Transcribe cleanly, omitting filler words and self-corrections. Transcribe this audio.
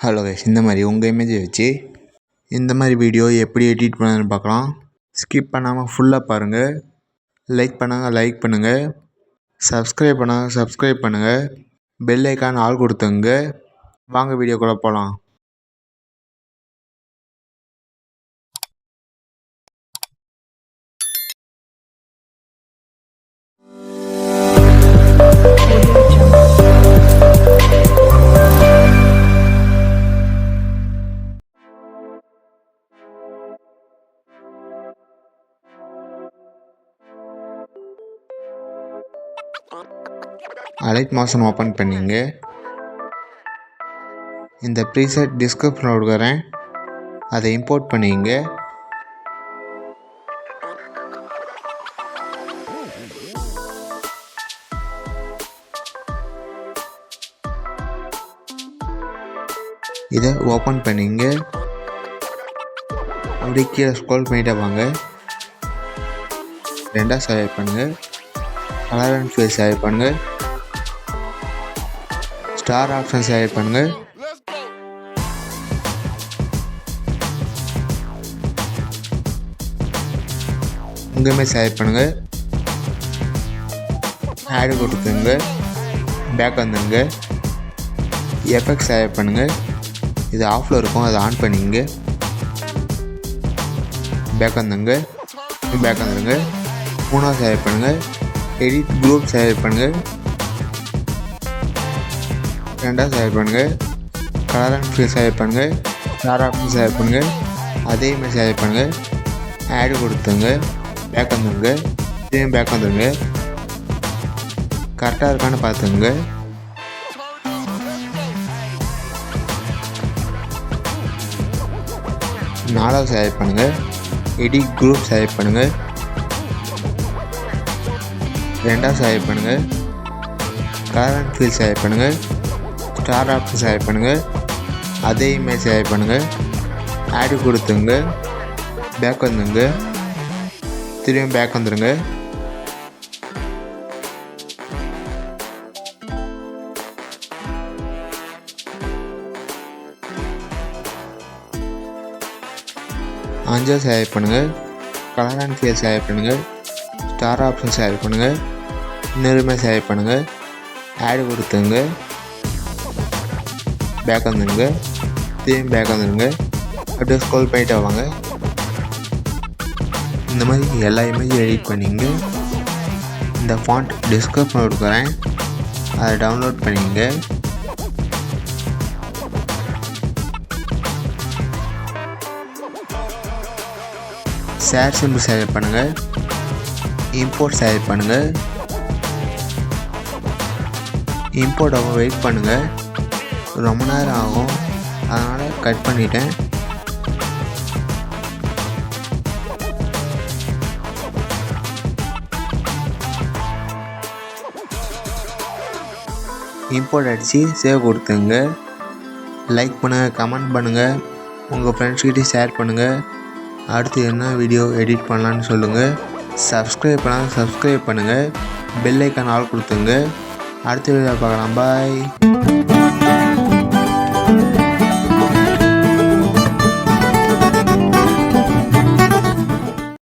Hello guys, இந்த மாதிரி உங்கள் இமேஜை வச்சு இந்த மாதிரி வீடியோ எப்படி எடிட் பண்ணணும்னு பார்க்கலாம். ஸ்கிப் பண்ணாமல் ஃபுல்லாக பாருங்கள். லைக் பண்ணுங்கள், சப்ஸ்கிரைப் பண்ணுங்கள், பெல் ஐக்கான் ஆல் கொடுத்துங்க. வாங்க வீடியோக்குள்ளே போகலாம். அலைட் மோஷன் ஓப்பன் பண்ணிங்க. இந்த ப்ரீசெட் டிஸ்கிரிப்ஷனில் கொடுக்குறேன், அதை இம்போர்ட் பண்ணிங்க. இதை ஓப்பன் பண்ணிங்க. அப்படி கீழே ஸ்க்ரோல் பண்ணிட்டே வாங்க. ரெண்டாக செலக்ட் பண்ணுங்கள். கலர் அண்ட் ஃபீல் செலக்ட் பண்ணுங்கள். ஸ்டார் ஆப்ஷன் செலக்ட் பண்ணுங்கள். உங்களுமே செலக்ட் பண்ணுங்கள். ஆடு கொடுத்துங்க. பேக் வந்துடுங்க. எஃபெக்ட் செலக்ட் பண்ணுங்கள். இது ஆஃபில் இருக்கும், அதை ஆன் பண்ணிங்க. பேக் வந்துடுங்க. மூணாவது செலக்ட் பண்ணுங்கள். எடிட் குரூப் செலக்ட் பண்ணுங்கள். ரெண்டாவது செலக்ட் பண்ணுங்கள். கலர் அண்ட் ஃபீல் செலக்ட் பண்ணுங்கள். ஸ்டார் ஆப்ஷன் செலக்ட் பண்ணுங்கள். அதேமாதிரி செலக்ட் பண்ணுங்கள். ஆடு கொடுத்துங்க. பேக் வந்துடுங்க. இதே பேக் வந்துடுங்க. கரெக்டாக இருக்கான்னு பார்த்துங்க. நாலாவது செலக்ட் பண்ணுங்கள். எடிட் குரூப் செலக்ட் பண்ணுங்கள். ரெண்டாவது செலக்ட் பண்ணுங்கள். கலர் அண்ட் ஃபீல் செலக்ட் பண்ணுங்கள். ஸ்டார் ஆப்ஷன் செலக்ட் பண்ணுங்கள். அதே இமேஜ் செலக்ட் பண்ணுங்கள். ஆடு கொடுத்துங்க. பேக் வந்துங்க. திரும்பியும் பேக் வந்துடுங்க. அஞ்சாவது செலக்ட் பண்ணுங்கள். கலர் அண்ட் ஃபீல் செலக்ட் பண்ணுங்கள். ஸ்டார் ஆப்ஷன் செலக்ட் பண்ணுங்கள். இன்னொருமே செலக்ட் பண்ணுங்கள். ஆடு கொடுத்துங்க. பேக் வந்துடுங்க. திரும்பி பேக் வந்துடுங்க. அப்படியே ஸ்க்ரோல் பண்ணிட்டு வாங்க. இந்த மாதிரி எல்லா இமேஜும் எடிட் பண்ணிங்க. இந்த ஃபாண்ட் டிஸ்கிரிப்ஷனில் கொடுக்குறேன், அதை டவுன்லோட் பண்ணிங்க. ஷேர் சிம்பிள் செலக்ட் பண்ணுங்கள். இம்போர்ட் செலக்ட் பண்ணுங்கள். இம்போர்ட் ஆகும், வெயிட் பண்ணுங்கள். ரொம்ப நேரம் ஆகும், அதனால் கட் பண்ணிட்டேன். இம்போர்ட் அடித்து சேவ் கொடுத்துங்க. லைக் பண்ணுங்கள், கமெண்ட் பண்ணுங்கள், உங்கள் ஃப்ரெண்ட்ஸ்கிட்டையும் ஷேர் பண்ணுங்கள். அடுத்து என்ன வீடியோ எடிட் பண்ணலான்னு சொல்லுங்கள். சப்ஸ்கிரைப் பண்ணுங்கள். பெல் ஐக்கான் ஆல் கொடுத்துங்க. அடுத்த வீடியோ பார்க்கலாம். பாய்.